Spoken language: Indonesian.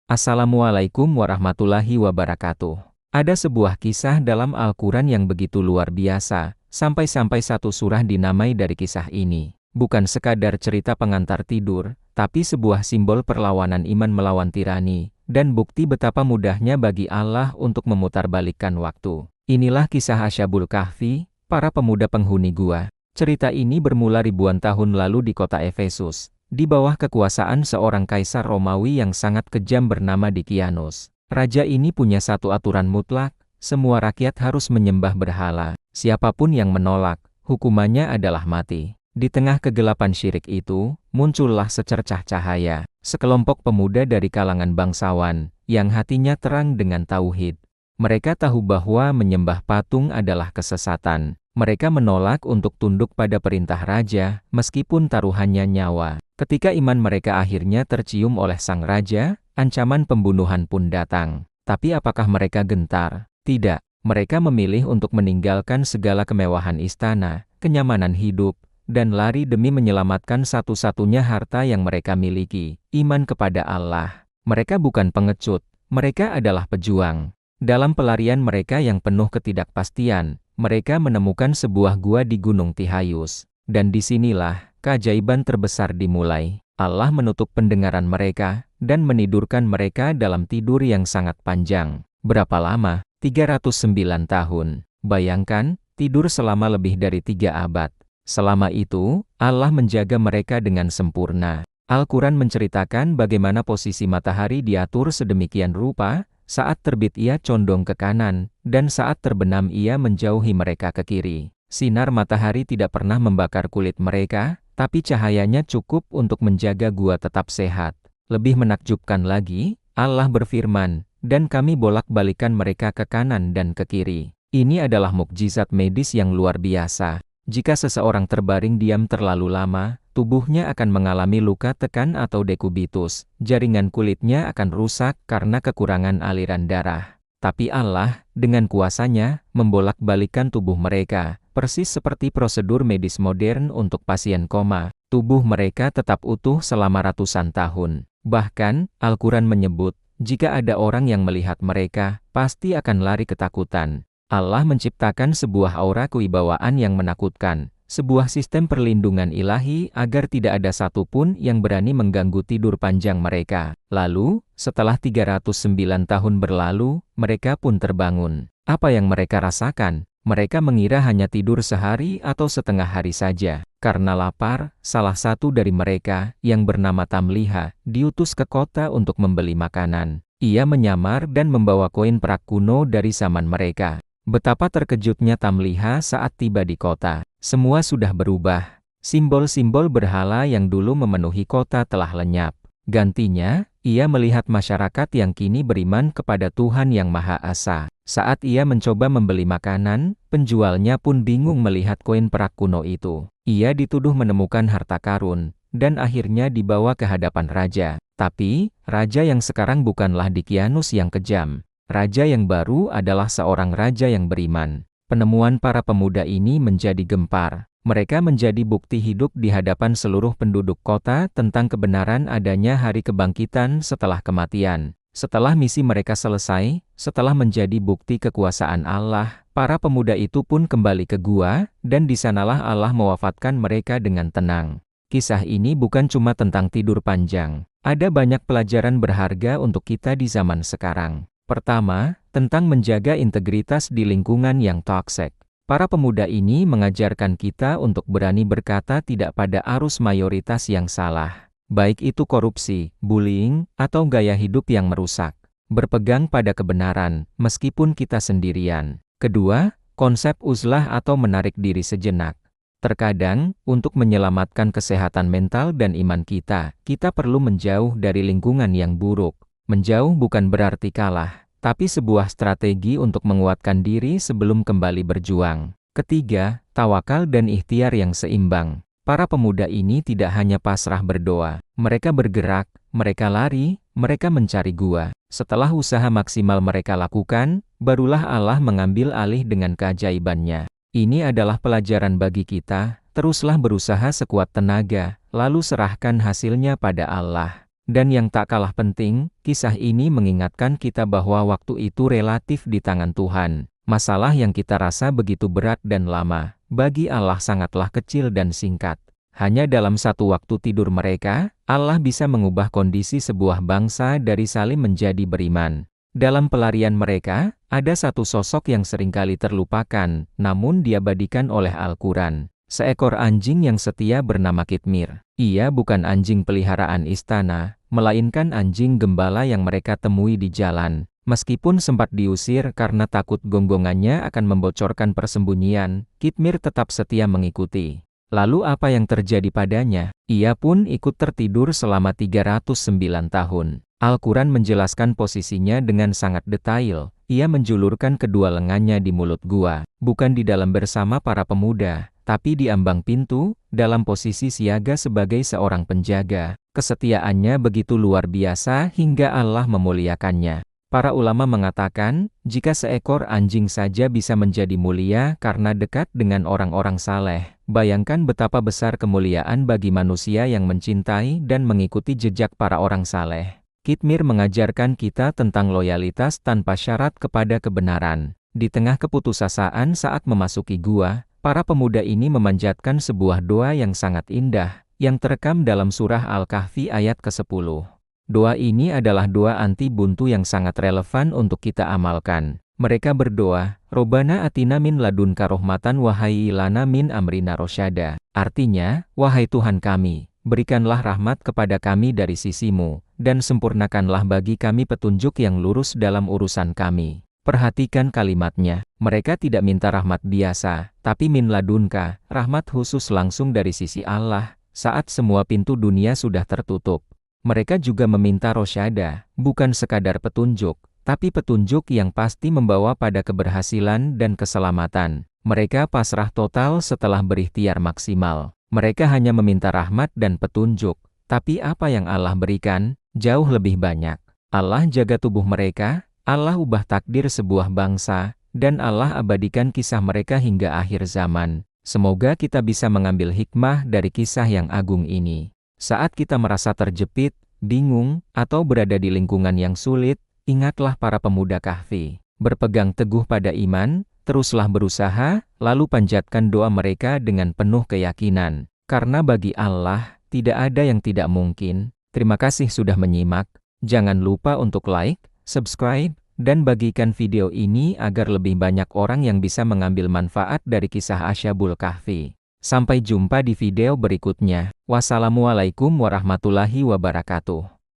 Assalamualaikum warahmatullahi wabarakatuh. Ada sebuah kisah dalam Al-Quran yang begitu luar biasa, sampai-sampai satu surah dinamai dari kisah ini. Bukan sekadar cerita pengantar tidur, tapi sebuah simbol perlawanan iman melawan tirani, dan bukti betapa mudahnya bagi Allah untuk memutarbalikkan waktu. Inilah kisah Ashabul Kahfi, para pemuda penghuni gua. Cerita ini bermula ribuan tahun lalu di kota Efesus, di bawah kekuasaan seorang kaisar Romawi yang sangat kejam bernama Dikianus. Raja ini punya satu aturan mutlak, semua rakyat harus menyembah berhala. Siapapun yang menolak, hukumannya adalah mati. Di tengah kegelapan syirik itu, muncullah secercah cahaya. Sekelompok pemuda dari kalangan bangsawan, yang hatinya terang dengan tauhid. Mereka tahu bahwa menyembah patung adalah kesesatan. Mereka menolak untuk tunduk pada perintah raja, meskipun taruhannya nyawa. Ketika iman mereka akhirnya tercium oleh sang raja, ancaman pembunuhan pun datang. Tapi apakah mereka gentar? Tidak. Mereka memilih untuk meninggalkan segala kemewahan istana, kenyamanan hidup, dan lari demi menyelamatkan satu-satunya harta yang mereka miliki, iman kepada Allah. Mereka bukan pengecut, mereka adalah pejuang. Dalam pelarian mereka yang penuh ketidakpastian, mereka menemukan sebuah gua di Gunung Tihayus. Dan disinilah keajaiban terbesar dimulai. Allah menutup pendengaran mereka, dan menidurkan mereka dalam tidur yang sangat panjang. Berapa lama? 309 tahun. Bayangkan, tidur selama lebih dari 3 abad. Selama itu, Allah menjaga mereka dengan sempurna. Al-Quran menceritakan bagaimana posisi matahari diatur sedemikian rupa, saat terbit ia condong ke kanan, dan saat terbenam ia menjauhi mereka ke kiri. Sinar matahari tidak pernah membakar kulit mereka, tapi cahayanya cukup untuk menjaga gua tetap sehat. Lebih menakjubkan lagi, Allah berfirman, dan kami bolak-balikan mereka ke kanan dan ke kiri. Ini adalah mukjizat medis yang luar biasa. Jika seseorang terbaring diam terlalu lama, tubuhnya akan mengalami luka tekan atau dekubitus. Jaringan kulitnya akan rusak karena kekurangan aliran darah. Tapi Allah, dengan kuasanya, membolak-balikan tubuh mereka, persis seperti prosedur medis modern untuk pasien koma. Tubuh mereka tetap utuh selama ratusan tahun. Bahkan, Al-Quran menyebut, jika ada orang yang melihat mereka, pasti akan lari ketakutan. Allah menciptakan sebuah aura kewibawaan yang menakutkan, sebuah sistem perlindungan ilahi agar tidak ada satupun yang berani mengganggu tidur panjang mereka. Lalu, setelah 309 tahun berlalu, mereka pun terbangun. Apa yang mereka rasakan? Mereka mengira hanya tidur sehari atau setengah hari saja. Karena lapar, salah satu dari mereka, yang bernama Tamliha, diutus ke kota untuk membeli makanan. Ia menyamar dan membawa koin perak kuno dari zaman mereka. Betapa terkejutnya Tamliha saat tiba di kota. Semua sudah berubah. Simbol-simbol berhala yang dulu memenuhi kota telah lenyap. Gantinya, ia melihat masyarakat yang kini beriman kepada Tuhan Yang Maha Esa. Saat ia mencoba membeli makanan, penjualnya pun bingung melihat koin perak kuno itu. Ia dituduh menemukan harta karun, dan akhirnya dibawa ke hadapan raja. Tapi, raja yang sekarang bukanlah Dikianus yang kejam. Raja yang baru adalah seorang raja yang beriman. Penemuan para pemuda ini menjadi gempar. Mereka menjadi bukti hidup di hadapan seluruh penduduk kota tentang kebenaran adanya hari kebangkitan setelah kematian. Setelah misi mereka selesai, setelah menjadi bukti kekuasaan Allah, para pemuda itu pun kembali ke gua, dan di sanalah Allah mewafatkan mereka dengan tenang. Kisah ini bukan cuma tentang tidur panjang. Ada banyak pelajaran berharga untuk kita di zaman sekarang. Pertama, tentang menjaga integritas di lingkungan yang toksik. Para pemuda ini mengajarkan kita untuk berani berkata tidak pada arus mayoritas yang salah. Baik itu korupsi, bullying, atau gaya hidup yang merusak. Berpegang pada kebenaran, meskipun kita sendirian. Kedua, konsep uzlah atau menarik diri sejenak. Terkadang, untuk menyelamatkan kesehatan mental dan iman kita perlu menjauh dari lingkungan yang buruk. Menjauh bukan berarti kalah, tapi sebuah strategi untuk menguatkan diri sebelum kembali berjuang. Ketiga, tawakal dan ikhtiar yang seimbang. Para pemuda ini tidak hanya pasrah berdoa, mereka bergerak, mereka lari, mereka mencari gua. Setelah usaha maksimal mereka lakukan, barulah Allah mengambil alih dengan keajaibannya. Ini adalah pelajaran bagi kita, teruslah berusaha sekuat tenaga, lalu serahkan hasilnya pada Allah. Dan yang tak kalah penting, kisah ini mengingatkan kita bahwa waktu itu relatif di tangan Tuhan. Masalah yang kita rasa begitu berat dan lama, bagi Allah sangatlah kecil dan singkat. Hanya dalam satu waktu tidur mereka, Allah bisa mengubah kondisi sebuah bangsa dari salim menjadi beriman. Dalam pelarian mereka, ada satu sosok yang seringkali terlupakan, namun diabadikan oleh Al-Quran. Seekor anjing yang setia bernama Khidmir. Ia bukan anjing peliharaan istana, melainkan anjing gembala yang mereka temui di jalan. Meskipun sempat diusir karena takut gonggongannya akan membocorkan persembunyian, Khidmir tetap setia mengikuti. Lalu apa yang terjadi padanya? Ia pun ikut tertidur selama 309 tahun. Al-Quran menjelaskan posisinya dengan sangat detail. Ia menjulurkan kedua lengannya di mulut gua, bukan di dalam bersama para pemuda, tapi di ambang pintu, dalam posisi siaga sebagai seorang penjaga. Kesetiaannya begitu luar biasa hingga Allah memuliakannya. Para ulama mengatakan, jika seekor anjing saja bisa menjadi mulia karena dekat dengan orang-orang saleh, bayangkan betapa besar kemuliaan bagi manusia yang mencintai dan mengikuti jejak para orang saleh. Khidmir mengajarkan kita tentang loyalitas tanpa syarat kepada kebenaran. Di tengah keputusasaan saat memasuki gua, para pemuda ini memanjatkan sebuah doa yang sangat indah, yang terekam dalam surah Al-Kahfi ayat ke-10. Doa ini adalah doa anti buntu yang sangat relevan untuk kita amalkan. Mereka berdoa, Robbana atina min ladunka rahmatan wa hayyi lana min amrina rasyada. Artinya, wahai Tuhan kami, berikanlah rahmat kepada kami dari sisimu, dan sempurnakanlah bagi kami petunjuk yang lurus dalam urusan kami. Perhatikan kalimatnya, mereka tidak minta rahmat biasa, tapi min ladunka, rahmat khusus langsung dari sisi Allah, saat semua pintu dunia sudah tertutup. Mereka juga meminta rosyada, bukan sekadar petunjuk, tapi petunjuk yang pasti membawa pada keberhasilan dan keselamatan. Mereka pasrah total setelah berikhtiar maksimal. Mereka hanya meminta rahmat dan petunjuk, tapi apa yang Allah berikan, jauh lebih banyak. Allah jaga tubuh mereka, Allah ubah takdir sebuah bangsa, dan Allah abadikan kisah mereka hingga akhir zaman. Semoga kita bisa mengambil hikmah dari kisah yang agung ini. Saat kita merasa terjepit, bingung, atau berada di lingkungan yang sulit, ingatlah para pemuda Kahfi. Berpegang teguh pada iman, teruslah berusaha, lalu panjatkan doa mereka dengan penuh keyakinan. Karena bagi Allah, tidak ada yang tidak mungkin. Terima kasih sudah menyimak. Jangan lupa untuk like, subscribe, dan bagikan video ini agar lebih banyak orang yang bisa mengambil manfaat dari kisah Ashabul Kahfi. Sampai jumpa di video berikutnya. Wassalamualaikum warahmatullahi wabarakatuh.